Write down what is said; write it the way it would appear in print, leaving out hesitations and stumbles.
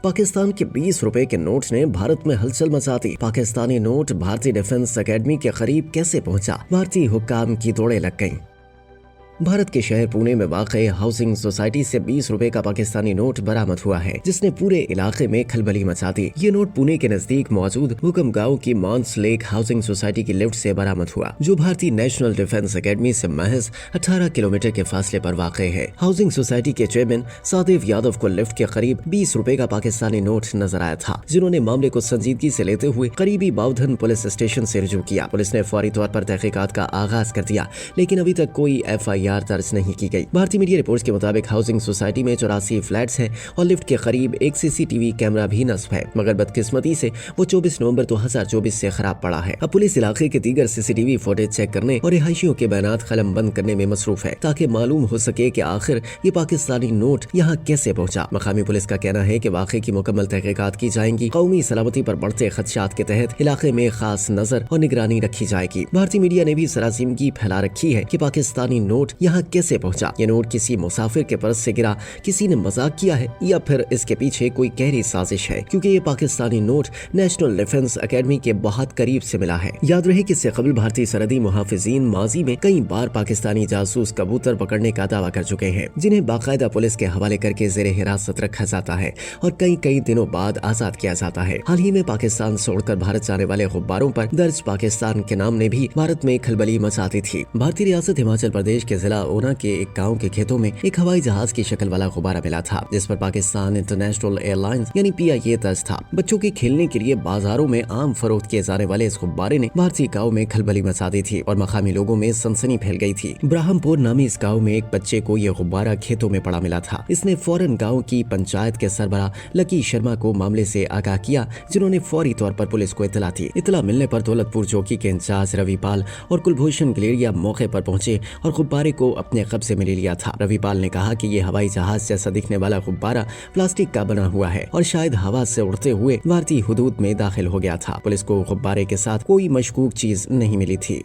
पाकिस्तान के 20 रुपए के नोट ने भारत में हलचल मचा दी। पाकिस्तानी नोट भारतीय डिफेंस एकेडमी के करीब कैसे पहुंचा, भारतीय हुक्काम की दौड़ें लग गईं। भारत के शहर पुणे में वाक़ई हाउसिंग सोसाइटी से 20 रुपए का पाकिस्तानी नोट बरामद हुआ है, जिसने पूरे इलाके में खलबली मचा दी। ये नोट पुणे के नजदीक मौजूद हुकम गांव की मॉन्स लेक हाउसिंग सोसाइटी की लिफ्ट से बरामद हुआ, जो भारतीय नेशनल डिफेंस एकेडमी से महज 18 किलोमीटर के फासले पर वाक़ है। हाउसिंग सोसाइटी के चेयरमैन सादेव यादव को लिफ्ट के करीब 20 रुपए का पाकिस्तानी नोट नजर आया था, जिन्होंने मामले को संजीदगी से लेते हुए करीबी बाउधन पुलिस स्टेशन से रुजू किया। पुलिस ने फौरी तौर पर तहकीकात का आगाज कर दिया, लेकिन अभी तक कोई FIR दर्ज नहीं की गई। भारतीय मीडिया रिपोर्ट्स के मुताबिक हाउसिंग सोसाइटी में 84 फ्लैट्स हैं और लिफ्ट के करीब एक CCTV कैमरा भी नस्ब है, मगर बदकिस्मती से वो 24 नवंबर 2024 से खराब पड़ा है। अब पुलिस इलाके के दीगर CCTV फुटेज चेक करने और रिहायशियों के बयानात कलम बंद करने में मसरूफ है, ताकि मालूम हो सके कि आखिर ये पाकिस्तानी नोट यहाँ कैसे पहुँचा। मकामी पुलिस का कहना है कि वाक़े की मुकम्मल तहकीकात की जाएंगी। कौमी सलामती पर बढ़ते खदशात के तहत इलाके में खास नजर और निगरानी रखी जाएगी। भारतीय मीडिया ने भी सरासिमगी फैला रखी है कि पाकिस्तानी नोट यहाँ कैसे पहुंचा। ये नोट किसी मुसाफिर के पर्स से गिरा, किसी ने मजाक किया है, या फिर इसके पीछे कोई गहरी साजिश है, क्योंकि ये Pakistani note national defence academy के बहुत करीब से मिला है। याद रहे कि इससे कबल भारतीय सरहदी मुहाफिजीन माजी में कई बार पाकिस्तानी जासूस कबूतर पकड़ने का दावा कर चुके हैं, जिन्हें बाकायदा पुलिस के हवाले करके जेर हिरासत रखा जाता है और कई दिनों बाद आजाद किया जाता है। हाल ही में पाकिस्तान छोड़कर भारत जाने वाले गुब्बारों पर दर्ज पाकिस्तान के नाम ने भी भारत में खलबली मचा दी थी। भारतीय रियासत हिमाचल प्रदेश के जिला ऊना के एक गांव के खेतों में एक हवाई जहाज की शक्ल वाला गुब्बारा मिला था, जिस पर पाकिस्तान इंटरनेशनल एयरलाइंस यानी PIA दर्ज था। बच्चों के खेलने के लिए बाजारों में आम फरोख्त किए जाने वाले इस गुब्बारे ने भारतीय गांव में खलबली मचा दी थी और मकामी लोगों में सनसनी फैल गई थी। ब्राह्मपुर नामी इस गाँव में एक बच्चे को यह गुब्बारा खेतों में पड़ा मिला था। इसने फौरन गाँव की पंचायत के सरबराह लकी शर्मा को मामले से आगाह किया, जिन्होंने फौरी तौर पर पुलिस को इत्तला दी। इत्तला मिलने पर दौलतपुर चौकी के इंचार्ज रविपाल और कुलभूषण गलेरिया मौके पर पहुंचे और गुब्बारे को अपने कब्जे में ले लिया था। रविपाल ने कहा कि ये हवाई जहाज जैसा दिखने वाला गुब्बारा प्लास्टिक का बना हुआ है और शायद हवा से उड़ते हुए भारतीय हुदूद में दाखिल हो गया था। पुलिस को गुब्बारे के साथ कोई मशकूक चीज नहीं मिली थी।